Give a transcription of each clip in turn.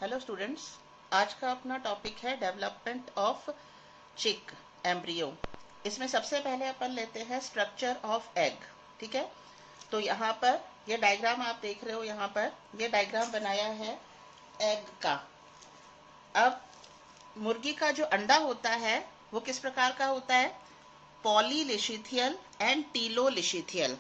Hello students. आज का अपना टॉपिक है डेवलपमेंट ऑफ चिक एम्ब्रियो। इसमें सबसे पहले अपन लेते हैं स्ट्रक्चर ऑफ एग। ठीक है, तो यहाँ पर ये डायग्राम आप देख रहे हो, यहाँ पर ये डायग्राम बनाया है एग का। अब मुर्गी का जो अंडा होता है वो किस प्रकार का होता है? पॉलीलिशिथियल एंड टीलोलिशिथियल।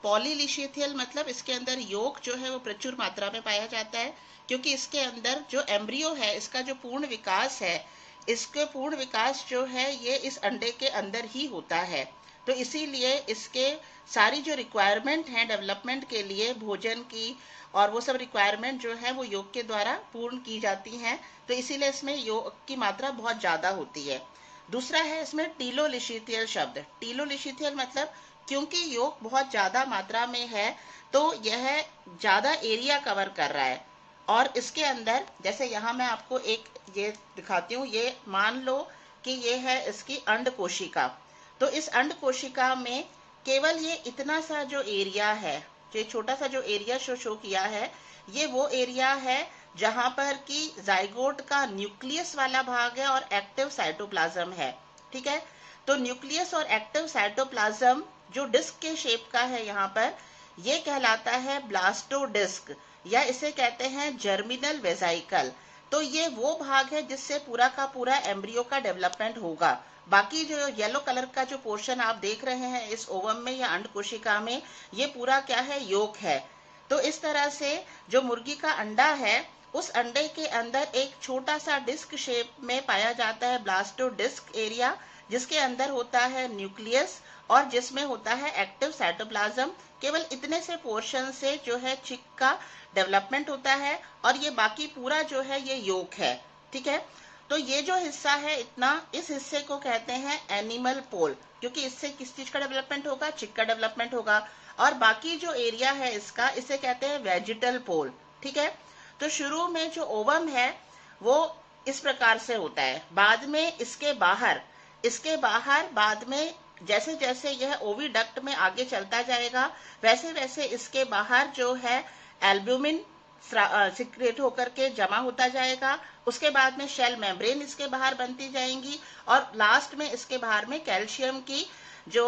पॉलीलिशिथियल मतलब इसके अंदर योक जो है वो प्रचुर मात्रा में पाया जाता है, क्योंकि इसके अंदर जो एम्ब्रियो है इसका जो पूर्ण विकास है, इसके पूर्ण विकास जो है ये इस अंडे के अंदर ही होता है। तो इसीलिए इसके सारी जो रिक्वायरमेंट है डेवलपमेंट के लिए भोजन की और वो सब रिक्वायरमेंट जो है वो योग के द्वारा पूर्ण की जाती हैं। तो इसीलिए इसमें योग की मात्रा बहुत ज़्यादा होती है। दूसरा है इसमें टीलोलिशिथियल शब्द। टीलोलिशिथियल मतलब क्योंकि योग बहुत ज़्यादा मात्रा में है तो यह ज़्यादा एरिया कवर कर रहा है। और इसके अंदर जैसे यहाँ मैं आपको एक ये दिखाती हूँ, ये मान लो कि ये है इसकी अंड कोशिका। तो इस अंड कोशिका में केवल ये इतना सा जो एरिया है, जो छोटा सा जो एरिया शो किया है, ये वो एरिया है जहां पर कि जाइगोट का न्यूक्लियस वाला भाग है और एक्टिव साइटोप्लाज्म है। ठीक है, तो न्यूक्लियस और एक्टिव साइटोप्लाज्म जो डिस्क के शेप का है यहाँ पर, ये कहलाता है ब्लास्टोडिस्क, या इसे कहते हैं जर्मिनल वेजाइकल। तो ये वो भाग है जिससे पूरा का पूरा एम्ब्रियो का डेवलपमेंट होगा। बाकी जो येलो कलर का जो पोर्शन आप देख रहे हैं इस ओवम में या अंड कोशिका में, ये पूरा क्या है? योक है। तो इस तरह से जो मुर्गी का अंडा है, उस अंडे के अंदर एक छोटा सा डिस्क शेप में पाया जाता है ब्लास्टोडिस्क एरिया, जिसके अंदर होता है न्यूक्लियस और जिसमें होता है एक्टिव साइटोप्लाज्म। केवल इतने से पोर्शन से जो है चिक का डेवलपमेंट होता है और ये बाकी पूरा जो है ये योक है। ठीक है, तो ये जो हिस्सा है इतना, इस हिस्से को कहते हैं एनिमल पोल, क्योंकि इससे किस चीज का डेवलपमेंट होगा? चिक का डेवलपमेंट होगा। और बाकी जो एरिया है इसका, इसे कहते हैं वेजिटल पोल। ठीक है, तो शुरू में जो ओवम है वो इस प्रकार से होता है, बाद में इसके बाहर बाद में जैसे जैसे यह ओविडक्ट में आगे चलता जाएगा, वैसे वैसे इसके बाहर जो है एल्ब्यूमिन सिक्रेट होकर के जमा होता जाएगा। उसके बाद में शेल मेम्ब्रेन इसके बाहर बनती जाएंगी और लास्ट में इसके बाहर में कैल्शियम की जो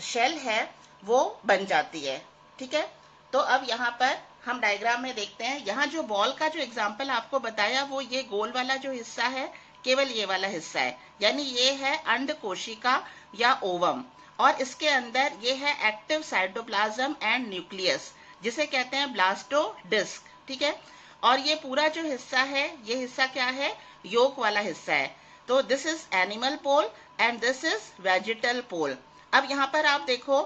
शेल है वो बन जाती है। ठीक है, तो अब यहाँ पर हम डायग्राम में देखते हैं। यहाँ जो बॉल का जो एग्जाम्पल आपको बताया वो ये गोल वाला जो हिस्सा है, केवल ये वाला हिस्सा है, यानी ये है अंड कोशिका या ओवम। और इसके अंदर ये है एक्टिव साइटोप्लाज्म एंड न्यूक्लियस, जिसे कहते हैं ब्लास्टोडिस्क। ठीक है, और ये पूरा जो हिस्सा है, ये हिस्सा क्या है? योक वाला हिस्सा है। तो this is animal pole and this is vegetal pole. अब यहाँ पर आप देखो,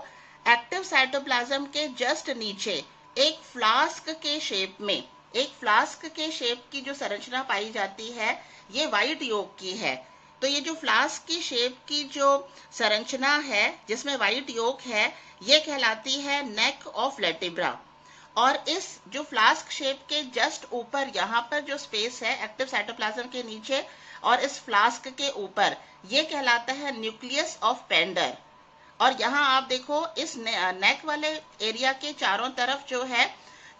एक्टिव साइटोप्लाज्म के जस्ट नीचे एक फ्लास्क के शेप में, एक फ्लास्क के शेप की जो संरचना पाई जाती है, ये व्हाइट योक की है। तो ये जो फ्लास्क की शेप की जो संरचना है जिसमें व्हाइट योक है, ये कहलाती है नेक ऑफ लेटिब्रा। और इस जो फ्लास्क शेप के जस्ट ऊपर यहाँ पर जो स्पेस है एक्टिव साइटोप्लाज्म के नीचे और इस फ्लास्क के ऊपर, ये कहलाता है न्यूक्लियस ऑफ पेंडर। और यहाँ आप देखो इस नेक वाले एरिया के चारों तरफ जो है,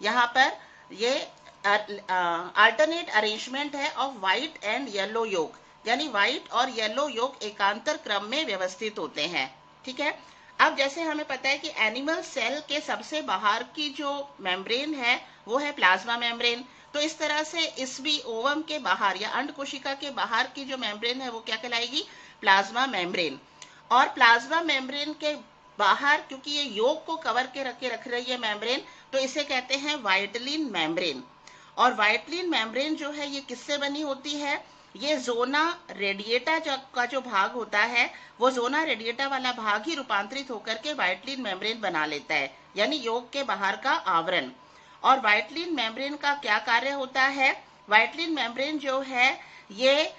यहाँ पर ये अल्टरनेट अरेंजमेंट है ऑफ व्हाइट एंड येलो योक, यानी व्हाइट और येलो योक एकांतर क्रम में व्यवस्थित होते हैं। ठीक है, अब जैसे हमें पता है कि एनिमल सेल के सबसे बाहर की जो मेम्ब्रेन है वो है प्लाज्मा मेम्ब्रेन। तो इस तरह से इस भी ओवम के बाहर या अंड कोशिका के बाहर की जो मेम्ब्रेन है वो क्या कहलाएगी? Plasma membrane. और प्लाज्मा मेम्ब्रेन के बाहर, क्योंकि ये योग को कवर के रख रही है मेम्ब्रेन, तो इसे कहते हैं वाइटलिन मेम्ब्रेन। और वाइटलिन मेम्ब्रेन जो है ये किससे बनी होती है? ये जोना रेडिएटा का जो भाग होता है, वो जोना रेडिएटा वाला भाग ही रूपांतरित होकर के वाइटलिन मेम्ब्रेन बना लेता है, यानी योग के बाहर का आवरण। और वाइटलिन मेम्ब्रेन का क्या कार्य होता है? वाइटलिन मेम्ब्रेन जो है ये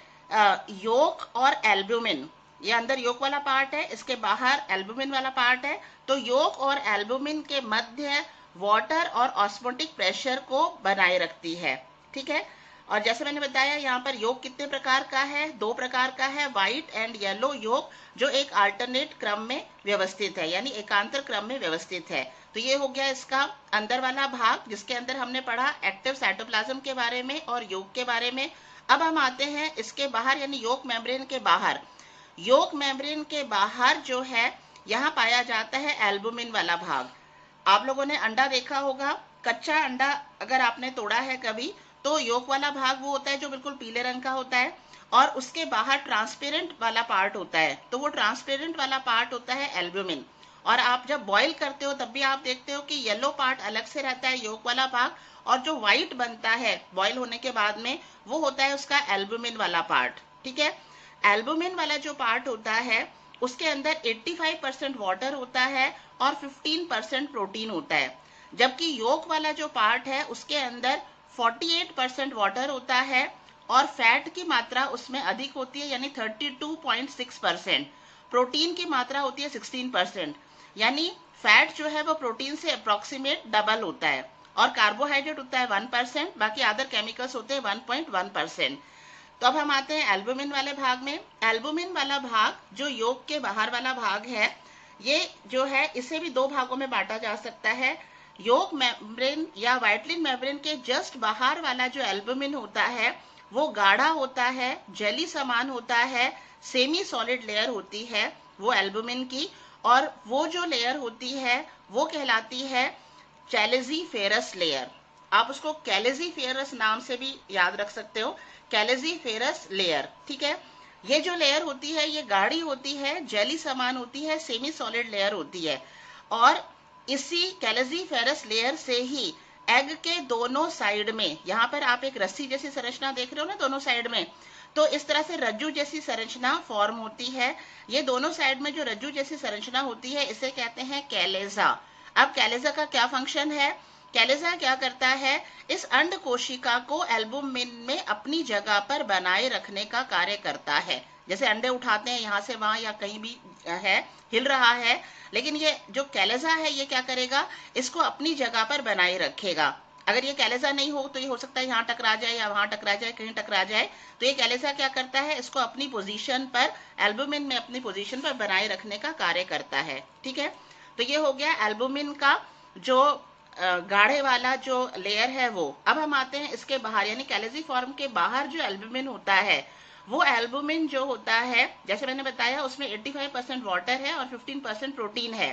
योग और एल्ब्यूमिन, ये अंदर योग वाला पार्ट है, इसके बाहर एल्ब्यूमिन वाला पार्ट है। तो योग और एल्ब्यूमिन के मध्य वाटर और ऑस्मोटिक प्रेशर को बनाए रखती है। ठीक है, और जैसे मैंने बताया यहाँ पर योग कितने प्रकार का है? 2 प्रकार का है, व्हाइट एंड येलो योग, जो एक अल्टरनेट क्रम में व्यवस्थित है, यानी एकांतर क्रम में व्यवस्थित है। तो ये हो गया इसका अंदर वाला भाग, जिसके अंदर हमने पढ़ा एक्टिव साइटोप्लाज्म के बारे में और योग के बारे में। अब हम आते हैं इसके बाहर, यानी योग मेम्ब्रेन के बाहर। योग मेम्ब्रेन के बाहर जो है, यहाँ पाया जाता है एल्बुमिन वाला भाग। आप लोगों ने अंडा देखा होगा, कच्चा अंडा अगर आपने तोड़ा है कभी, तो योग वाला भाग वो होता है जो बिल्कुल पीले रंग का होता है, और उसके बाहर ट्रांसपेरेंट वाला पार्ट होता है, तो वो ट्रांसपेरेंट वाला पार्ट होता है एल्बुमिन। और आप जब बॉईल करते हो तब भी आप देखते हो कि येलो पार्ट अलग से रहता है, योग वाला भाग, और जो व्हाइट बनता है बॉईल होने के बाद में, वो होता है उसका एल्बुमिन वाला पार्ट। ठीक है, एल्बुमिन वाला जो पार्ट होता है उसके अंदर 85% वाटर होता है और 15% प्रोटीन होता है, जबकि योग वाला जो पार्ट है उसके अंदर 48% वाटर होता है और फैट की मात्रा उसमें अधिक होती है, यानी 32.6%। प्रोटीन की मात्रा होती है 16%, यानी फैट जो है वो प्रोटीन से अप्रोक्सीमेट डबल होता है, और कार्बोहाइड्रेट होता है 1%, बाकी अदर केमिकल्स होते हैं 1.1%। तो अब हम आते हैं एल्बुमिन वाले भाग में। एल्बुमिन वाला भाग जो योग के बाहर वाला भाग है, ये जो है इसे भी दो भागों में बांटा जा सकता है। योग मेम्ब्रेन या वाइटलिन मेम्ब्रेन के जस्ट बाहर वाला जो एल्बुमिन होता है वो गाढ़ा होता है, जेली समान होता है, सेमी सॉलिड लेयर होती है वो एल्बुमिन की, और वो जो लेयर होती है वो कहलाती है कैलेजीफेरस लेयर। आप उसको कैलेजीफेरस नाम से भी याद रख सकते हो, कैलेजीफेरस लेयर। ठीक है, ये जो लेयर होती है ये गाढ़ी होती है, जेली समान होती है, सेमी सॉलिड लेयर होती है, और इसी कैलेजीफेरस लेयर से ही एग के दोनों साइड में, यहाँ पर आप एक रस्सी जैसी संरचना देख रहे हो ना दोनों साइड में, तो इस तरह से रज्जू जैसी संरचना फॉर्म होती है। ये दोनों साइड में जो रज्जू जैसी संरचना होती है इसे कहते हैं कैलेजा। अब कैलेजा का क्या फंक्शन है? कैलेजा क्या करता है? इस अंड कोशिका को एल्बुमिन में अपनी जगह पर बनाए रखने का कार्य करता है। जैसे अंडे उठाते हैं यहाँ से वहां या कहीं भी है, हिल रहा है, लेकिन ये जो कैलेजा है ये क्या करेगा? इसको अपनी जगह पर बनाए रखेगा। अगर ये कैलेजा नहीं हो तो ये हो सकता है यहाँ टकरा जाए या वहां टकरा जाए, कहीं टकरा जाए, तो ये कैलेजा क्या करता है? इसको अपनी पोजीशन पर, एल्बुमिन में अपनी पोजीशन पर बनाए रखने का कार्य करता है। ठीक है, तो ये हो गया एल्बुमिन का जो गाढ़े वाला जो लेयर है वो। अब हम आते हैं इसके बाहर, यानी कैलेजीफॉर्म के बाहर जो एल्बुमिन होता है, वो एल्बुमिन जो होता है जैसे मैंने बताया उसमें 85% वाटर है और 15% प्रोटीन है।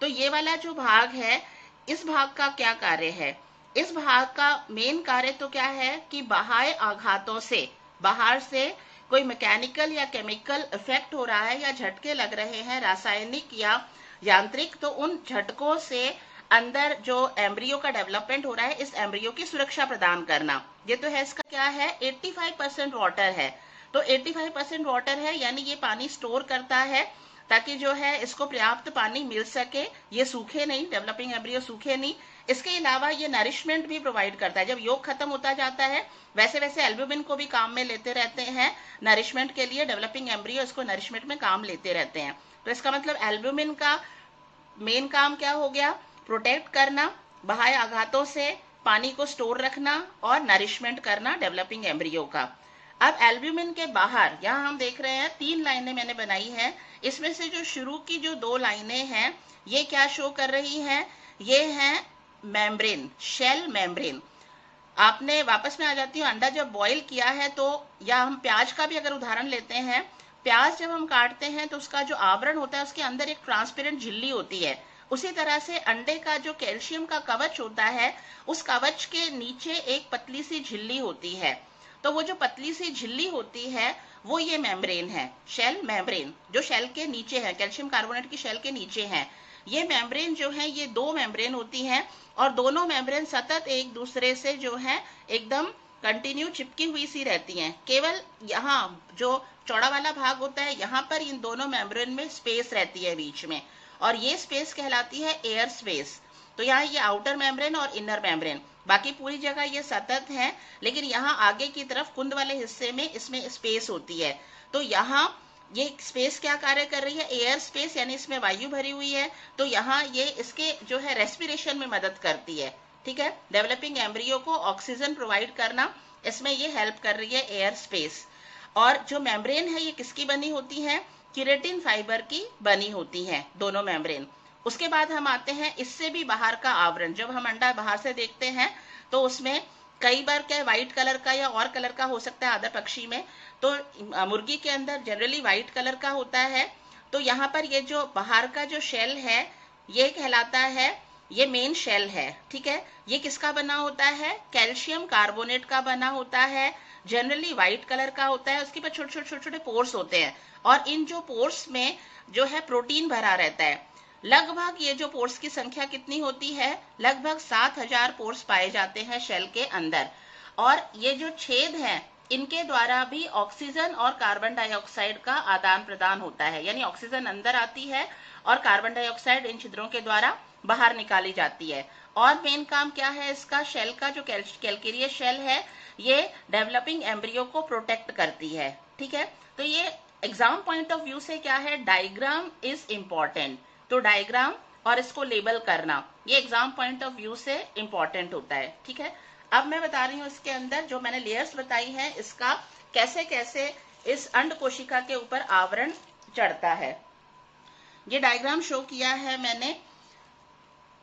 तो ये वाला जो भाग है, इस भाग का क्या कार्य है? इस भाग का मेन कार्य तो क्या है कि बाह्य आघातों से, बाहर से कोई मैकेनिकल या केमिकल इफेक्ट हो रहा है या झटके लग रहे हैं रासायनिक या यांत्रिक, तो उन झटकों से अंदर जो एम्ब्रियो का डेवलपमेंट हो रहा है, इस एम्ब्रियो की सुरक्षा प्रदान करना। ये तो है, इसका क्या है? 85% वाटर है। तो 85% वाटर है, यानी ये पानी स्टोर करता है ताकि जो है इसको पर्याप्त पानी मिल सके, ये सूखे नहीं, डेवलपिंग एम्ब्रियो सूखे नहीं। इसके अलावा ये नरिशमेंट भी प्रोवाइड करता है। जब योग खत्म होता जाता है वैसे वैसे एल्बुमिन को भी काम में लेते रहते हैं नरिशमेंट के लिए, डेवलपिंग एम्ब्रियो इसको नरिशमेंट में काम लेते रहते हैं। तो इसका मतलब एल्बुमिन का मेन काम क्या हो गया? प्रोटेक्ट करना, बाह्य आघातों से पानी को स्टोर रखना और नरिशमेंट करना डेवलपिंग एम्ब्रियो का। अब एल्ब्यूमिन के बाहर यहाँ हम देख रहे हैं 3 लाइनें मैंने बनाई है। इसमें से जो शुरू की जो 2 लाइनें हैं ये क्या शो कर रही हैं? ये हैं मेम्ब्रेन, शेल मेम्ब्रेन। आपने, वापस में आ जाती हूँ, अंडा जब बॉईल किया है तो, या हम प्याज का भी अगर उदाहरण लेते हैं, प्याज जब हम काटते हैं तो उसका जो आवरण होता है उसके अंदर एक ट्रांसपेरेंट झिल्ली होती है। उसी तरह से अंडे का जो कैल्शियम का कवच होता है, उस कवच के नीचे एक पतली सी झिल्ली होती है। तो वो जो पतली सी झिल्ली होती है वो ये मेम्ब्रेन है, शेल मेम्ब्रेन, जो शेल के नीचे है, कैल्शियम कार्बोनेट की शेल के नीचे है। ये मेम्ब्रेन जो है ये 2 मेम्ब्रेन होती हैं, और दोनों मेम्ब्रेन सतत एक दूसरे से जो है एकदम कंटिन्यू चिपकी हुई सी रहती हैं। केवल यहाँ जो चौड़ा वाला भाग होता है यहाँ पर इन दोनों मेम्ब्रेन में स्पेस रहती है बीच में, और ये स्पेस कहलाती है एयर स्पेस। तो यहाँ ये आउटर मेम्ब्रेन और इनर मेम्ब्रेन, बाकी पूरी जगह ये सतत है, लेकिन यहाँ आगे की तरफ कुंद वाले हिस्से में इसमें स्पेस होती है। तो यहाँ ये स्पेस क्या कार्य कर रही है? एयर स्पेस, यानी इसमें वायु भरी हुई है, तो यहाँ ये इसके जो है रेस्पिरेशन में मदद करती है। ठीक है, डेवलपिंग एम्ब्रियो को ऑक्सीजन प्रोवाइड करना, इसमें ये हेल्प कर रही है एयर स्पेस। और जो मेम्ब्रेन है ये किसकी बनी होती है? केराटिन फाइबर की बनी होती है दोनों मेम्ब्रेन। उसके बाद हम आते हैं इससे भी बाहर का आवरण। जब हम अंडा बाहर से देखते हैं तो उसमें कई बार क्या व्हाइट कलर का या और कलर का हो सकता है आधा पक्षी में, तो मुर्गी के अंदर जनरली व्हाइट कलर का होता है। तो यहाँ पर ये जो बाहर का जो शेल है ये कहलाता है, ये मेन शेल है, ठीक है। ये किसका बना होता है? कैल्शियम कार्बोनेट का बना होता है, जनरली व्हाइट कलर का होता है। उसके ऊपर छोटे छोटे छोटे छोटे पोर्स होते हैं और इन जो पोर्स में जो है प्रोटीन भरा रहता है। लगभग ये जो पोर्स की संख्या कितनी होती है? लगभग 7000 पोर्स पाए जाते हैं शेल के अंदर। और ये जो छेद हैं इनके द्वारा भी ऑक्सीजन और कार्बन डाइऑक्साइड का आदान प्रदान होता है, यानी ऑक्सीजन अंदर आती है और कार्बन डाइऑक्साइड इन छिद्रों के द्वारा बाहर निकाली जाती है। और मेन काम क्या है इसका? शेल का जो कैलकेरियस शेल है ये डेवलपिंग एम्ब्रियो को प्रोटेक्ट करती है, ठीक है। तो ये एग्जाम पॉइंट ऑफ व्यू से क्या है, डायग्राम इज इंपॉर्टेंट। तो डायग्राम और इसको लेबल करना ये एग्जाम पॉइंट ऑफ व्यू से इंपॉर्टेंट होता है, ठीक है। अब मैं बता रही हूँ इसके अंदर जो मैंने लेयर्स बताई हैं इसका कैसे कैसे इस अंड कोशिका के ऊपर आवरण चढ़ता है। ये डायग्राम शो किया है मैंने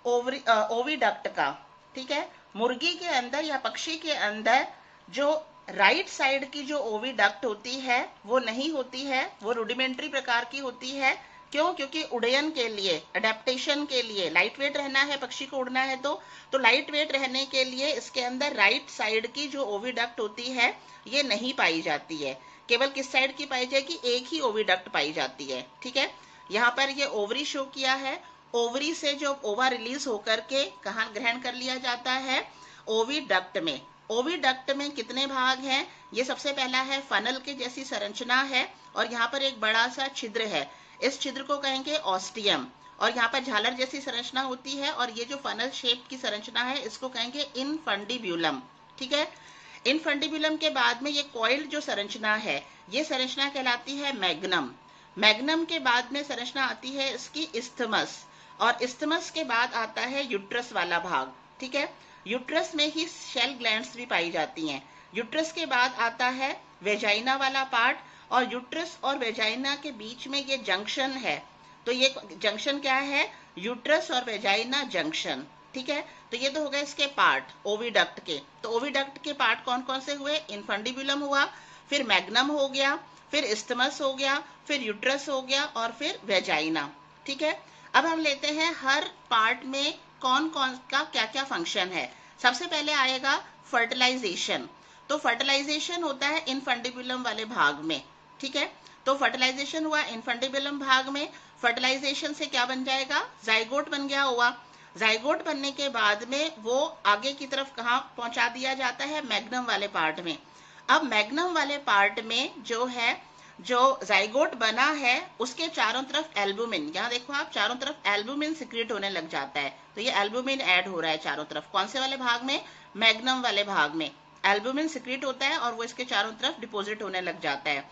ओविडक्ट का, ठीक है। मुर्गी के अंदर या पक्षी के अंदर जो राइट साइड की जो ओविडक्ट होती है वो नहीं होती है, वो रूडिमेंट्री प्रकार की होती है। क्यों? क्योंकि उड़यन के लिए, अडेप्टेशन के लिए, लाइट वेट रहना है, पक्षी को उड़ना है तो लाइट वेट रहने के लिए इसके अंदर राइट साइड की जो ओविडक्ट होती है ये नहीं पाई जाती है। केवल किस साइड की पाई जाएगी? एक ही ओविडक्ट पाई जाती है, ठीक है। यहाँ पर ये ओवरी शो किया है। ओवरी से जो ओवा रिलीज होकर के कहाँ ग्रहण कर लिया जाता है? ओविडक्ट में। ओविडक्ट में कितने भाग हैं? ये सबसे पहला है फनल के जैसी संरचना है और यहाँ पर एक बड़ा सा छिद्र है, इस छिद्र को कहेंगे ऑस्टियम। और यहाँ पर झालर जैसी संरचना होती है और ये जो फनल शेप की संरचना है इसको कहेंगे इनफंडिब्यूलम, ठीक है। इनफंडिब्यूलम के बाद में ये कॉइल्ड जो संरचना है ये संरचना कहलाती है मैग्नम। मैग्नम के बाद में संरचना आती है इसकी इस्थमस और इस्थमस के बाद आता है यूट्रस वाला भाग, ठीक है। यूट्रस में ही शेल ग्लैंड्स भी पाई जाती हैं। यूट्रस के बाद आता है वेजाइना वाला पार्ट और यूट्रस और वेजाइना के बीच में ये जंक्शन है। तो ये जंक्शन क्या है? यूट्रस और वेजाइना जंक्शन, ठीक है। तो ये तो हो गए इसके पार्ट ओविडक्ट के। तो ओविडक्ट के पार्ट कौन कौन से हुए? इनफंडिब्यूलम हुआ, फिर मैग्नम हो गया, फिर इस्थमस हो गया, फिर यूट्रस हो गया और फिर वेजाइना, ठीक है। अब हम लेते हैं हर पार्ट में कौन कौन का क्या क्या फंक्शन है। सबसे पहले आएगा फर्टिलाइजेशन। तो फर्टिलाइजेशन होता है इनफंडिब्यूलम वाले भाग में, ठीक है। तो फर्टिलाइजेशन हुआ इनफंडिब्यूलम भाग में। फर्टिलाइजेशन से क्या बन जाएगा? जाइगोट बन गया हुआ। जाइगोट बनने के बाद में वो आगे की तरफ कहाँ पहुंचा दिया जाता है? मैग्नम वाले पार्ट में। अब मैग्नम वाले पार्ट में जो है, जो जाइगोट बना है उसके चारों तरफ एल्बुमिन, यहाँ देखो आप, चारों तरफ एल्बुमिन सिक्रिएट होने लग जाता है। तो ये एल्बुमिन ऐड हो रहा है चारों तरफ। कौन से वाले भाग में? मैग्नम वाले भाग में एल्बुमिन सिक्रिएट होता है और वो इसके चारों तरफ डिपोजिट होने लग जाता है।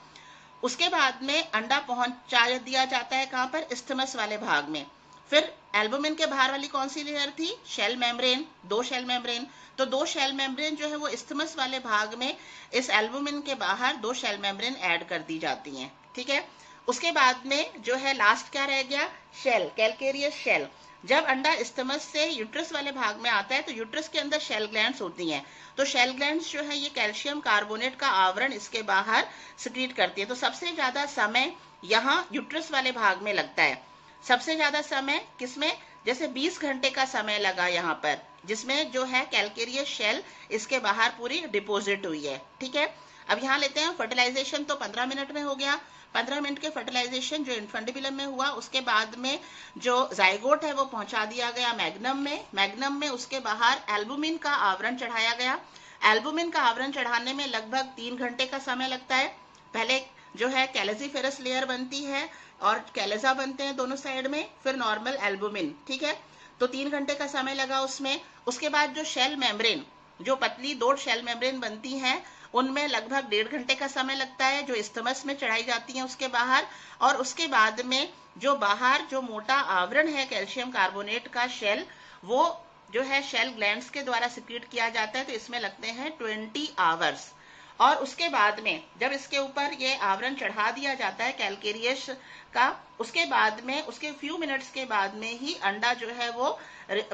उसके बाद में अंडा पहुंचा दिया जाता है कहाँ पर? इस्थमस वाले भाग में। फिर एल्बुमिन के बाहर वाली कौन सी लेयर थी? Shell membrane, 2 shell membrane. तो 2 शेल मेम्ब्रेन जो है वो इस्थमस वाले भाग में इस एल्बुमिन के बाहर 2 शेल मेम्ब्रेन ऐड कर दी जाती हैं, ठीक है। उसके बाद में जो है लास्ट क्या रह गया? Shell, calcareous shell. जब अंडा इस्थमस से यूट्रस वाले भाग में आता है तो यूट्रस के अंदर शेल ग्लैंड्स होती हैं। तो शेल ग्लैंड्स जो है ये कैल्शियम कार्बोनेट का आवरण इसके बाहर सिक्रीट करती है। तो सबसे ज्यादा समय यहाँ यूट्रस वाले भाग में लगता है। सबसे ज्यादा समय किसमें? जैसे 20 घंटे का समय लगा यहाँ पर, जिसमें जो है कैलकेरियस शेल इसके बाहर पूरी डिपोजिट हुई है, ठीक है। अब यहाँ लेते हैं फर्टिलाइजेशन, तो 15 मिनट में हो गया। 15 मिनट के फर्टिलाइजेशन जो इनफंडिबुलम में हुआ, उसके बाद में जो जाइगोट है वो पहुंचा दिया गया मैग्नम में। मैग्नम में उसके बाहर एल्बुमिन का आवरण चढ़ाया गया। एल्बुमिन का आवरण चढ़ाने में लगभग 3 घंटे का समय लगता है। पहले जो है कैलेजिफेरस लेयर बनती है और कैलेजा बनते हैं दोनों साइड में, फिर नॉर्मल एल्बुमिन, ठीक है। तो 3 घंटे का समय लगा उसमें। उसके बाद जो शेल मेम्ब्रेन, जो पतली 2 शेल मेम्ब्रेन बनती हैं, उनमें लगभग 1.5 घंटे का समय लगता है, जो इस्थमस में चढ़ाई जाती है उसके बाहर। और उसके बाद में जो बाहर जो मोटा आवरण है कैल्शियम कार्बोनेट का शेल, वो जो है शेल ग्लैंड्स के द्वारा सिक्रीट किया जाता है। तो इसमें लगते हैं 20 आवर्स। और उसके बाद में जब इसके ऊपर ये आवरण चढ़ा दिया जाता है कैलकेरियस का, उसके बाद में उसके फ्यू मिनट्स के बाद में ही अंडा जो है वो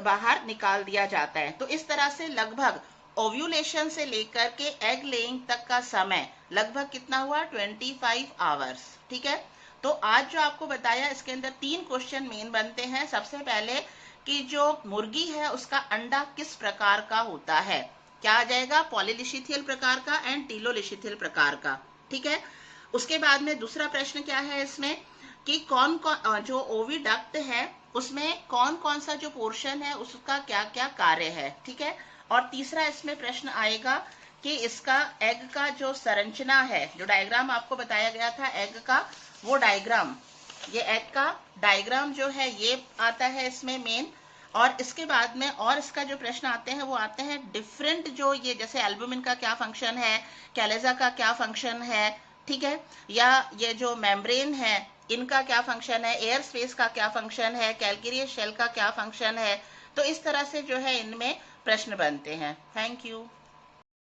बाहर निकाल दिया जाता है। तो इस तरह से लगभग ओव्यूलेशन से लेकर के एग लेइंग तक का समय लगभग कितना हुआ, 25 आवर्स। ठीक है, तो आज जो आपको बताया इसके अंदर 3 क्वेश्चन मेन बनते हैं। सबसे पहले कि जो मुर्गी है उसका अंडा किस प्रकार का होता है, क्या आ जाएगा, पॉलीलिशिथियल प्रकार का एंड टीलोलिशिथियल प्रकार का। ठीक है, उसके बाद में दूसरा प्रश्न क्या है इसमें कि कौन कौन जो ओविडक्ट है उसमें कौन कौन सा जो पोर्शन है उसका क्या क्या कार्य है। ठीक है, और तीसरा इसमें प्रश्न आएगा कि इसका एग का जो संरचना है, जो डायग्राम आपको बताया गया था एग का, वो डायग्राम, ये एग का डायग्राम जो है ये आता है इसमें मेन। और इसके बाद में और इसका जो प्रश्न आते हैं वो आते हैं डिफरेंट, जो ये जैसे एल्बुमिन का क्या फंक्शन है, कैलेजा का क्या फंक्शन है, ठीक है, या ये जो मेम्ब्रेन है इनका क्या फंक्शन है, एयर स्पेस का क्या फंक्शन है, कैलकेरियस शेल का क्या फंक्शन है। तो इस तरह से जो है इनमें प्रश्न बनते हैं। Thank you.